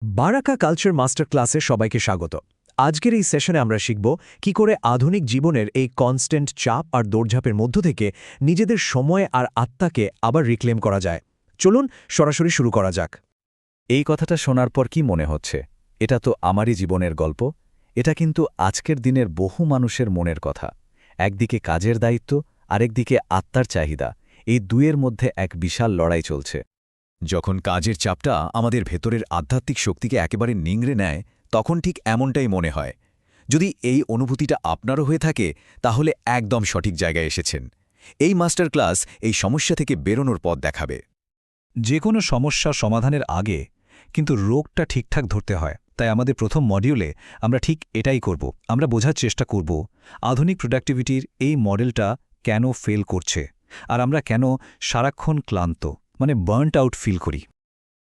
বারাকা culture master ক্লাসে সবাইকে স্বাগত। আজকের এই সেশনে আমরা শিখব কি করে আধুনিক জীবনের এই কনস্ট্যান্ট চাপ আর দৌড়ঝাঁপের মধ্য থেকে নিজেদের সময় আর আত্মাকে আবার রিক্লেম করা যায়। চলুন সরাসরি শুরু করা যাক। এই কথাটা শোনার পর কি মনে হচ্ছে? এটা তো আমারই জীবনের গল্প। এটা কিন্তু আজকের দিনের বহু মানুষের মনের কথা। একদিকে কাজের দায়িত্ব, আরেকদিকে আত্মার চাহিদা। এই দুয়ের মধ্যে এক বিশাল লড়াই চলছে। যখন কাজের চাপটা আমাদের ভেতরের আধ্যাত্মিক শক্তিকে একেবারে নিংড়ে নেয়, তখন ঠিক এমনটাই মনে হয়। যদি এই অনুভূতিটা আপনারও হয়ে থাকে, তাহলে একদম সঠিক জায়গায় এসেছেন। এই মাস্টার ক্লাস এই সমস্যা থেকে বেরোনোর পথ দেখাবে। যে কোনো সমস্যা সমাধানের আগে কিন্তু রোগটা ঠিকঠাক ধরতে হয়। তাই আমাদের প্রথম মডিউলে আমরা ঠিক এটাই করব। আমরা বোঝার চেষ্টা করব আধুনিক প্রোডাক্টিভিটির এই মডেলটা কেন ফেল করছে, আর আমরা কেন সারাক্ষণ ক্লান্ত বার্নড আউট ফিল করি।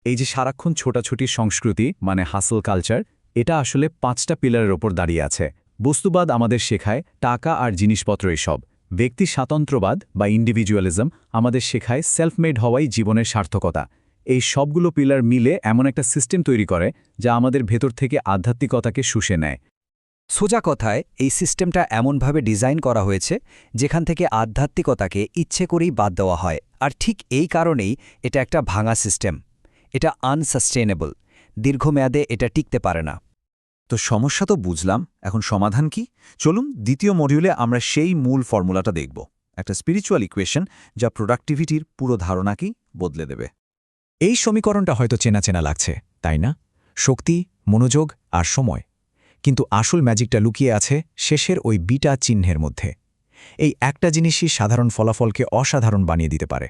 এই যে সারাক্ষণ ছোটাছুটির সংস্কৃতি হাসল কালচার, এটা আসলে 5টা পিলারের ওপর দাঁড়িয়ে আছে। বস্তুবাদ আমাদের শেখায় টাকা আর জিনিসপত্র এসব। ব্যক্তি স্বাতন্ত্র্যবাদ বা ইন্ডিভিজুয়ালিজম আমাদের শেখায় সেলফ মেড হওয়াই জীবনের সার্থকতা। এই সবগুলো পিলার মিলে এমন একটা সিস্টেম তৈরি করে যা আমাদের ভেতর থেকে আধ্যাত্মিকতাকে শুষে নেয়। সোজা কথায় এই সিস্টেমটা এমনভাবে ডিজাইন করা হয়েছে যেখান থেকে আধ্যাত্মিকতাকে ইচ্ছে করেই বাদ দেওয়া হয়। আর ঠিক এই কারণেই এটা একটা ভাঙা সিস্টেম। এটা আনসাস্টেনেবল। দীর্ঘমেয়াদে এটা টিকতে পারে না। তো সমস্যা তো বুঝলাম, এখন সমাধান কি? চলুন দ্বিতীয় মডিউলে আমরা সেই মূল ফর্মুলাটা দেখব, একটা স্পিরিচুয়াল ইকুয়েশন যা প্রোডাক্টিভিটির পুরো ধারণাকেই বদলে দেবে। এই সমীকরণটা হয়তো চেনা চেনা লাগছে, তাই না? শক্তি, মনোযোগ আর সময়। কিন্তু আসল ম্যাজিকটা লুকিয়ে আছে শেষের ওই বিটা চিহ্নের মধ্যে। এই একটা জিনিসই সাধারণ ফলাফলকে অসাধারণ বানিয়ে দিতে পারে।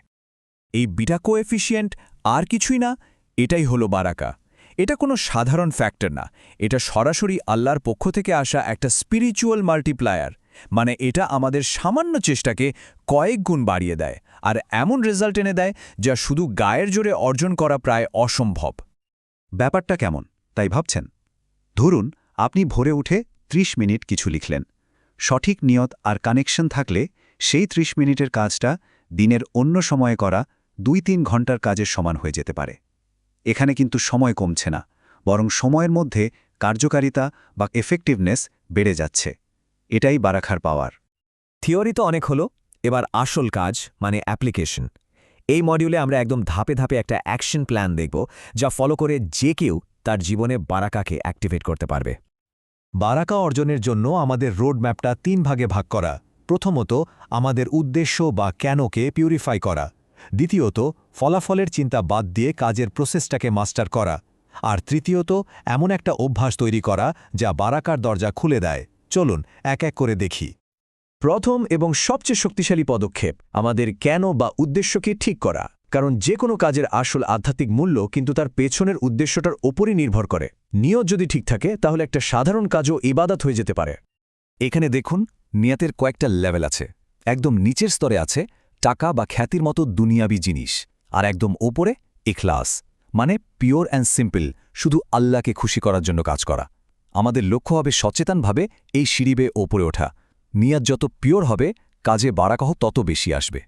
এই বিটা কোএফিসিয়েন্ট আর কিছুই না, এটাই হলো বারাকা। এটা কোনো সাধারণ ফ্যাক্টর না, এটা সরাসরি আল্লাহর পক্ষ থেকে আসা একটা স্পিরিচুয়াল মাল্টিপ্লায়ার। এটা আমাদের সামান্য চেষ্টাকে কয়েক গুণ বাড়িয়ে দেয়, আর এমন রেজাল্ট এনে দেয় যা শুধু গায়ের জোরে অর্জন করা প্রায় অসম্ভব। ব্যাপারটা কেমন তাই ভাবছেন? ধরুন আপনি ভোরে উঠে 30 মিনিট কিছু লিখলেন। সঠিক নিয়ত আর কানেকশন থাকলে সেই 30 মিনিটের কাজটা দিনের অন্য সময়ে করা 2-3 ঘন্টার কাজের সমান হয়ে যেতে পারে। এখানে কিন্তু সময় কমছে না, বরং সময়ের মধ্যে কার্যকারিতা বা এফেক্টিভনেস বেড়ে যাচ্ছে। এটাই বারাখার পাওয়ার। থিওরি তো অনেক হলো, এবার আসল কাজ অ্যাপ্লিকেশন। এই মডিউলে আমরা একদম ধাপে ধাপে একটা অ্যাকশন প্ল্যান দেখব, যা ফলো করে যে কেউ তার জীবনে বারাকাকে অ্যাক্টিভেট করতে পারবে। বারাকা অর্জনের জন্য আমাদের রোডম্যাপটা 3 ভাগে ভাগ করা। প্রথমত, আমাদের উদ্দেশ্য বা কেনকে পিউরিফাই করা। দ্বিতীয়ত, ফলাফলের চিন্তা বাদ দিয়ে কাজের প্রসেসটাকে মাস্টার করা। আর তৃতীয়ত, এমন একটা অভ্যাস তৈরি করা যা বারাকার দরজা খুলে দেয়। চলুন এক এক করে দেখি। প্রথম এবং সবচেয়ে শক্তিশালী পদক্ষেপ আমাদের কেন বা উদ্দেশ্যকে ঠিক করা। কারণ যে কোনো কাজের আসল আধ্যাত্মিক মূল্য কিন্তু তার পেছনের উদ্দেশ্যটার ওপরই নির্ভর করে। নিয়ত যদি ঠিক থাকে, তাহলে একটা সাধারণ কাজও ইবাদত হয়ে যেতে পারে। এখানে দেখুন, নিয়তের কয়েকটা লেভেল আছে। একদম নিচের স্তরে আছে টাকা বা খ্যাতির মতো দুনিয়াবি জিনিস, আর একদম ওপরে ইখলাস, পিওর অ্যান্ড সিম্পল, শুধু আল্লাহকে খুশি করার জন্য কাজ করা। আমাদের লক্ষ্য হবে সচেতনভাবে এই সিঁড়ি বেয়ে ওপরে ওঠা। নিয়ত যত পিওর হবে, কাজে বারাকাহ তত বেশি আসবে।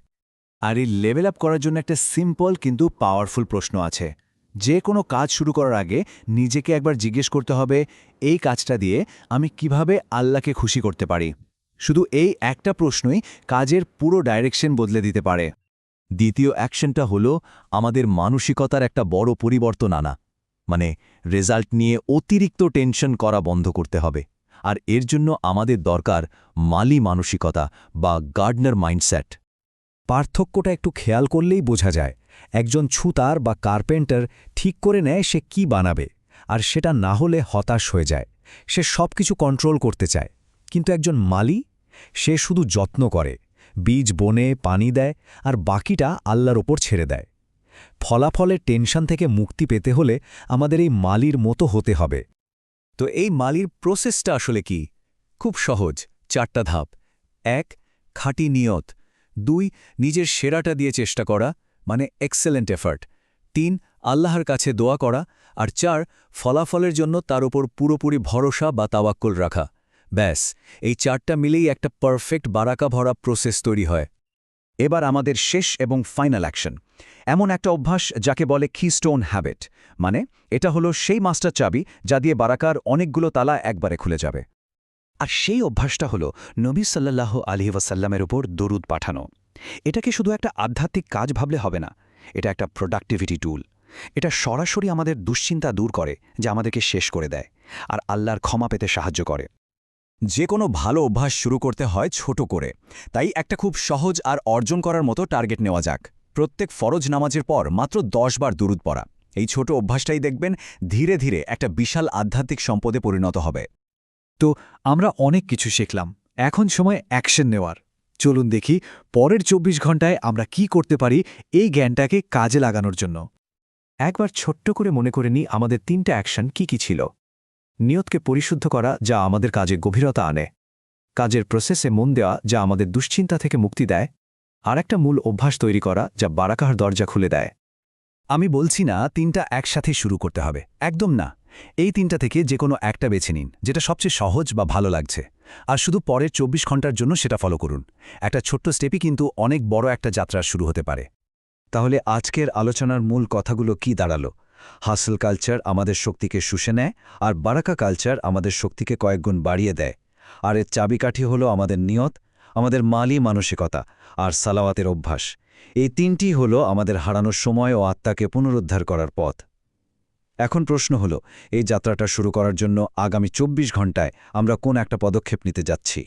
আর এই লেভেল আপ করার জন্য একটা সিম্পল কিন্তু পাওয়ারফুল প্রশ্ন আছে। যে কোনো কাজ শুরু করার আগে নিজেকে একবার জিজ্ঞেস করতে হবে, এই কাজটা দিয়ে আমি কিভাবে আল্লাহকে খুশি করতে পারি। শুধু এই একটা প্রশ্নই কাজের পুরো ডাইরেকশন বদলে দিতে পারে। দ্বিতীয় অ্যাকশনটা হলো আমাদের মানসিকতার একটা বড় পরিবর্তন আনা। রেজাল্ট নিয়ে অতিরিক্ত টেনশন করা বন্ধ করতে হবে। আর এর জন্য আমাদের দরকার মালি মানসিকতা বা গার্ডনার মাইন্ডসেট। পার্থক্যটা একটু খেয়াল করলেই বোঝা যায়। একজন ছুতার বা কার্পেন্টার ঠিক করে নেয় সে কি বানাবে, আর সেটা না হলে হতাশ হয়ে যায়। সে সব কিছু কন্ট্রোল করতে চায়। কিন্তু একজন মালি, সে শুধু যত্ন করে, বীজ বনে পানি দেয়, আর বাকিটা আল্লাহর ওপর ছেড়ে দেয়। ফলাফলের টেনশন থেকে মুক্তি পেতে হলে আমাদের এই মালির মতো হতে হবে। তো এই মালির প্রসেসটা আসলে কি? খুব সহজ, 4টা ধাপ। 1. খাঁটি নিয়ত। 2. নিজের সেরাটা দিয়ে চেষ্টা করা, এক্সেলেন্ট এফার্ট। 3. আল্লাহর কাছে দোয়া করা। আর 4. ফলাফলের জন্য তার উপর পুরোপুরি ভরসা বা তাওয়াক্কুল রাখা। ব্যাস, এই 4টা মিলেই একটা পারফেক্ট বারাকা ভরা প্রসেস তৈরি হয়। এবার আমাদের শেষ এবং ফাইনাল অ্যাকশন, এমন একটা অভ্যাস যাকে বলে কিস্টোন হ্যাবিট, মানে এটা হলো সেই মাস্টার চাবি যা দিয়ে বারাকার অনেকগুলো তালা একবারে খুলে যাবে। আর সেই অভ্যাসটা হলো নবী সাল্লাল্লাহু আলাইহি ওয়াসাল্লামের উপর দরুদ পাঠানো। এটাকে শুধু একটা আধ্যাত্মিক কাজ ভাবলে হবে না, এটা একটা প্রোডাক্টিভিটি টুল। এটা সরাসরি আমাদের দুশ্চিন্তা দূর করে, যা আমাদেরকে শেষ করে দেয় আর আল্লাহর ক্ষমা পেতে সাহায্য করে। যে কোনো ভালো অভ্যাস শুরু করতে হয় ছোট করে, তাই একটা খুব সহজ আর অর্জন করার মতো টার্গেট নেওয়া যাক। প্রত্যেক ফরজ নামাজের পর মাত্র 10 বার দুরুদ পড়া। এই ছোট অভ্যাসটাই দেখবেন ধীরে ধীরে একটা বিশাল আধ্যাত্মিক সম্পদে পরিণত হবে। তো আমরা অনেক কিছু শিখলাম, এখন সময় অ্যাকশন নেওয়ার। চলুন দেখি পরের 24 ঘন্টায় আমরা কি করতে পারি এই জ্ঞানটাকে কাজে লাগানোর জন্য। একবার ছোট্ট করে মনে করে নিই আমাদের 3টা অ্যাকশন কি ছিল। নিয়তকে পরিশুদ্ধ করা, যা আমাদের কাজে গভীরতা আনে। কাজের প্রসেসে মন দেওয়া, যা আমাদের দুশ্চিন্তা থেকে মুক্তি দেয়। আর একটা মূল অভ্যাস তৈরি করা, যা বারাকার দরজা খুলে দেয়। আমি বলছি না 3টা একসাথে শুরু করতে হবে, একদম না। এই 3টা থেকে যে কোনো একটা বেছে নিন, যেটা সবচেয়ে সহজ বা ভালো লাগছে, আর শুধু পরের 24 ঘন্টার জন্য সেটা ফলো করুন। একটা ছোট্ট স্টেপই কিন্তু অনেক বড় একটা যাত্রা শুরু হতে পারে। তাহলে আজকের আলোচনার মূল কথাগুলো কি দাঁড়ালো? হাসল কালচার আমাদের শক্তিকে শুষে নেয়, আর বারাকা কালচার আমাদের শক্তিকে কয়েকগুণ বাড়িয়ে দেয়। আর এর চাবিকাঠি হলো আমাদের নিয়ত, আমাদের মালি মানসিকতা আর সালাওয়াতের অভ্যাস। এই 3টি হলো আমাদের হারানোর সময় ও আত্মাকে পুনরুদ্ধার করার পথ। এখন প্রশ্ন হলো, এই যাত্রাটা শুরু করার জন্য আগামী 24 ঘন্টায় আমরা কোন একটা পদক্ষেপ নিতে যাচ্ছি?